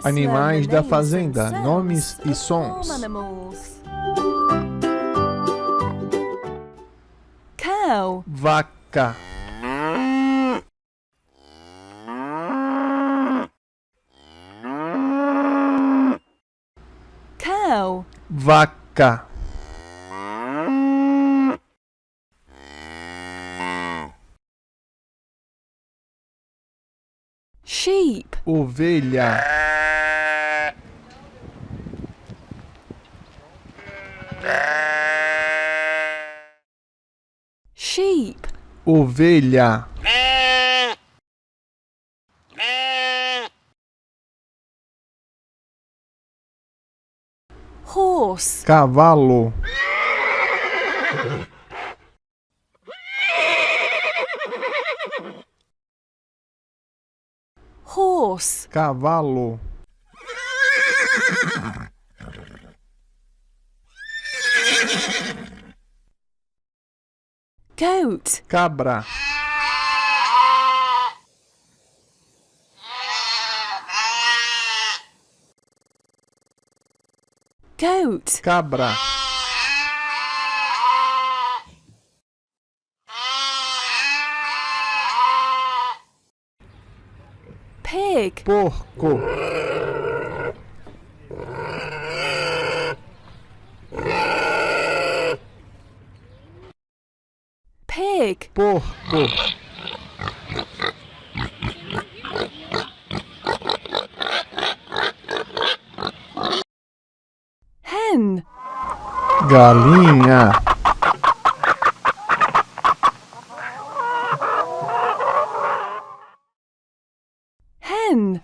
Animais da Fazenda, nomes e sons. Cow, Vaca, cow, vaca, sheep, ovelha, sheep, ovelha, horse, cavalo, horse, cavalo, goat, cabra, goat, cabra, pig, porco, pig, porco, hen, galinha, hen,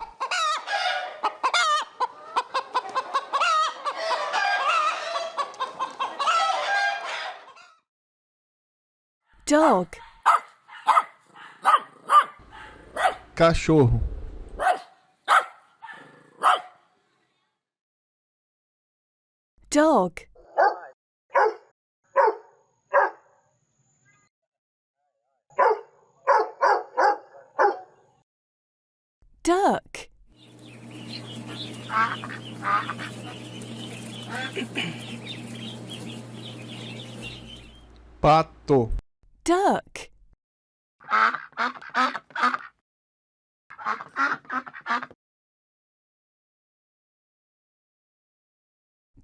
dog, cachorro, dog, duck, pato, duck,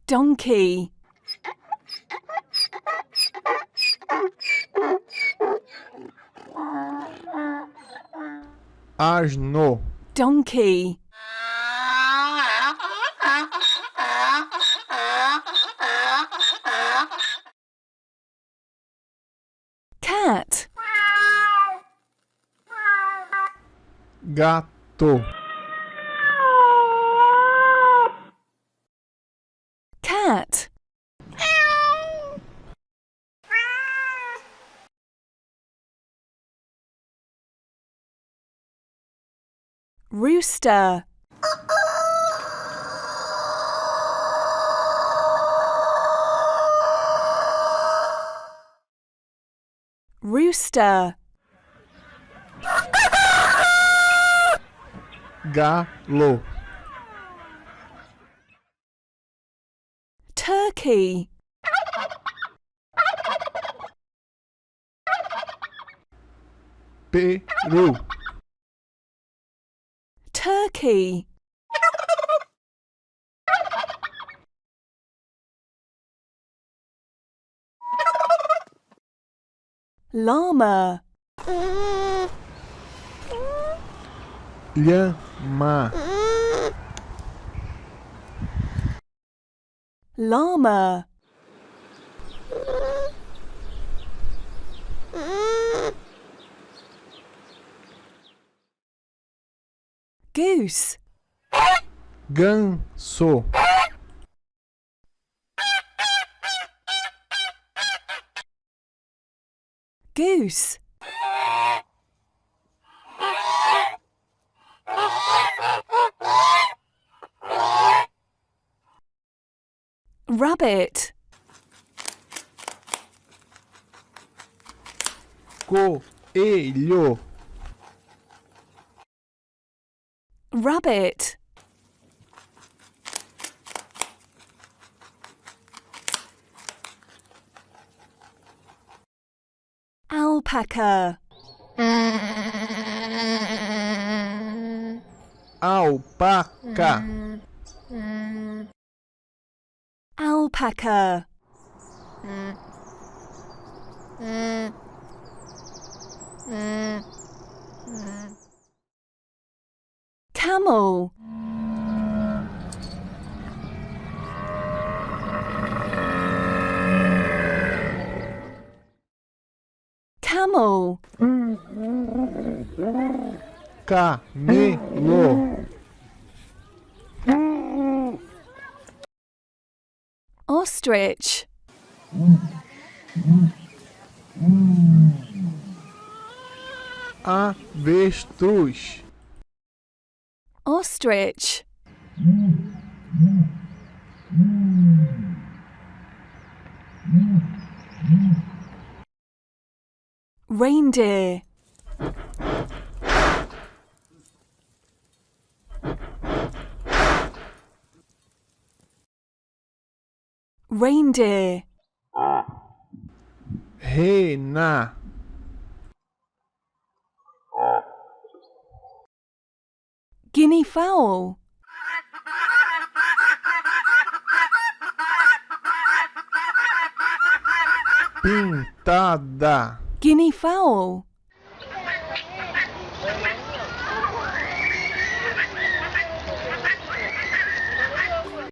donkey, asno, donkey, cat, gato, cat, rooster, rooster, galo, turkey, peru, turkey, llama, llama, llama, goose, ganso, goose, rabbit, coelho, rabbit, alpaca, alpaca, alpaca, camel, camel, camelo, ostrich, avestruz, ostrich, reindeer, reindeer, rena, guinea fowl, pintada, guinea fowl,